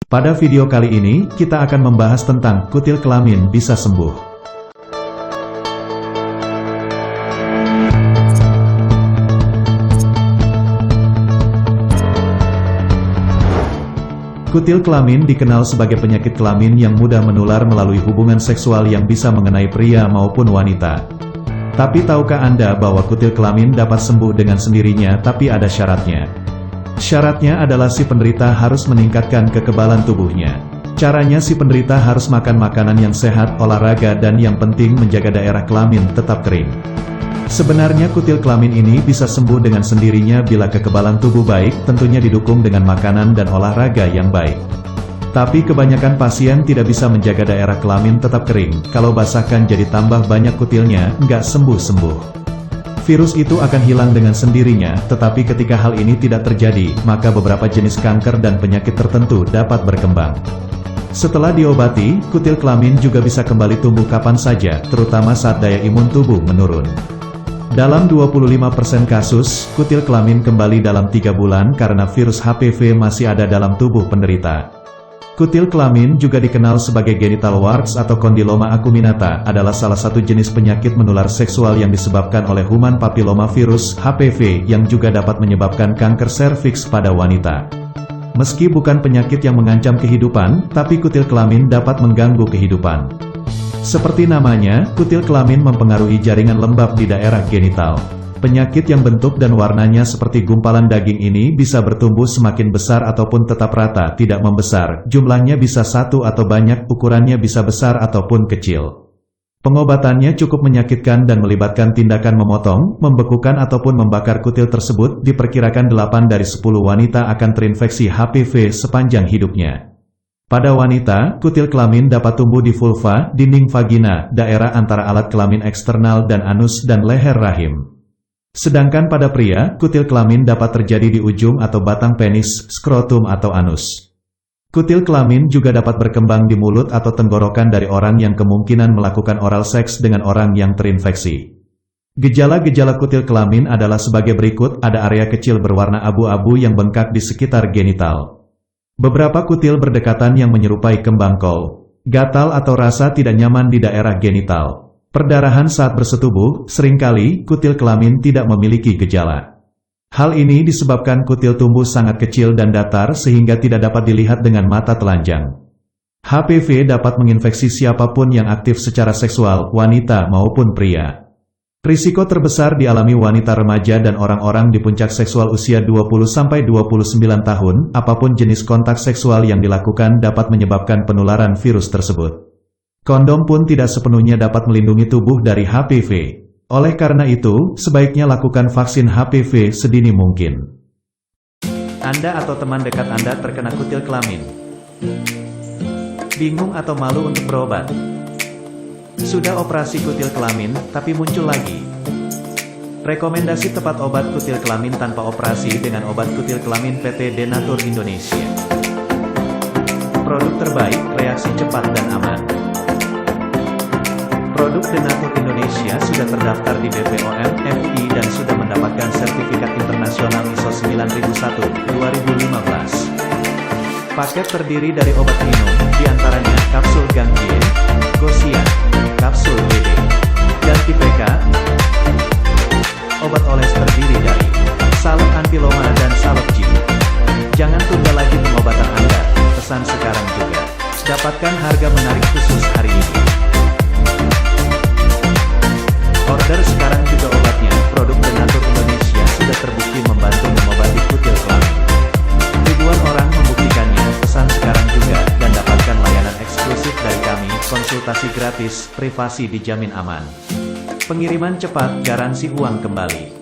Pada video kali ini, kita akan membahas tentang kutil kelamin bisa sembuh. Kutil kelamin dikenal sebagai penyakit kelamin yang mudah menular melalui hubungan seksual yang bisa mengenai pria maupun wanita. Tapi tahukah Anda bahwa kutil kelamin dapat sembuh dengan sendirinya, tapi ada syaratnya? Syaratnya adalah si penderita harus meningkatkan kekebalan tubuhnya. Caranya si penderita harus makan makanan yang sehat, olahraga, dan yang penting menjaga daerah kelamin tetap kering. Sebenarnya kutil kelamin ini bisa sembuh dengan sendirinya bila kekebalan tubuh baik, tentunya didukung dengan makanan dan olahraga yang baik. Tapi kebanyakan pasien tidak bisa menjaga daerah kelamin tetap kering, kalau basahkan jadi tambah banyak kutilnya, nggak sembuh-sembuh. Virus itu akan hilang dengan sendirinya, tetapi ketika hal ini tidak terjadi, maka beberapa jenis kanker dan penyakit tertentu dapat berkembang. Setelah diobati, kutil kelamin juga bisa kembali tumbuh kapan saja, terutama saat daya imun tubuh menurun. Dalam 25% kasus, kutil kelamin kembali dalam 3 bulan karena virus HPV masih ada dalam tubuh penderita. Kutil kelamin juga dikenal sebagai genital warts atau kondiloma acuminata, adalah salah satu jenis penyakit menular seksual yang disebabkan oleh human papillomavirus HPV yang juga dapat menyebabkan kanker serviks pada wanita. Meski bukan penyakit yang mengancam kehidupan, tapi kutil kelamin dapat mengganggu kehidupan. Seperti namanya, kutil kelamin mempengaruhi jaringan lembab di daerah genital. Penyakit yang bentuk dan warnanya seperti gumpalan daging ini bisa bertumbuh semakin besar ataupun tetap rata, tidak membesar, jumlahnya bisa satu atau banyak, ukurannya bisa besar ataupun kecil. Pengobatannya cukup menyakitkan dan melibatkan tindakan memotong, membekukan ataupun membakar kutil tersebut. Diperkirakan 8 dari 10 wanita akan terinfeksi HPV sepanjang hidupnya. Pada wanita, kutil kelamin dapat tumbuh di vulva, dinding vagina, daerah antara alat kelamin eksternal dan anus dan leher rahim. Sedangkan pada pria, kutil kelamin dapat terjadi di ujung atau batang penis, skrotum atau anus. Kutil kelamin juga dapat berkembang di mulut atau tenggorokan dari orang yang kemungkinan melakukan oral seks dengan orang yang terinfeksi. Gejala-gejala kutil kelamin adalah sebagai berikut, ada area kecil berwarna abu-abu yang bengkak di sekitar genital. Beberapa kutil berdekatan yang menyerupai kembang kol. Gatal atau rasa tidak nyaman di daerah genital. Perdarahan saat bersetubuh, seringkali kutil kelamin tidak memiliki gejala. Hal ini disebabkan kutil tumbuh sangat kecil dan datar sehingga tidak dapat dilihat dengan mata telanjang. HPV dapat menginfeksi siapapun yang aktif secara seksual, wanita maupun pria. Risiko terbesar dialami wanita remaja dan orang-orang di puncak seksual usia 20-29 tahun, apapun jenis kontak seksual yang dilakukan dapat menyebabkan penularan virus tersebut. Kondom pun tidak sepenuhnya dapat melindungi tubuh dari HPV. Oleh karena itu, sebaiknya lakukan vaksin HPV sedini mungkin. Anda atau teman dekat Anda terkena kutil kelamin. Bingung atau malu untuk berobat? Sudah operasi kutil kelamin, tapi muncul lagi. Rekomendasi tepat obat kutil kelamin tanpa operasi dengan obat kutil kelamin PT Denatur Indonesia. Produk terbaik, reaksi cepat dan aman. Produk Denatur Indonesia sudah terdaftar di BPOM, MUI dan sudah mendapatkan sertifikat internasional ISO 9001-2015. Paket terdiri dari obat minum, diantaranya kapsul Ganglion, Gosian, kapsul BD, dan TPK. Obat oles terdiri dari Salep Antiloma dan Salep G. Jangan tunda lagi pengobatan Anda, pesan sekarang juga. Dapatkan harga menarik khusus hari ini. Order sekarang juga obatnya. Produk Denatur Indonesia sudah terbukti membantu mengobati kutil kelamin. Ribuan orang membuktikannya. Pesan sekarang juga dan dapatkan layanan eksklusif dari kami, konsultasi gratis, privasi dijamin aman. Pengiriman cepat, garansi uang kembali.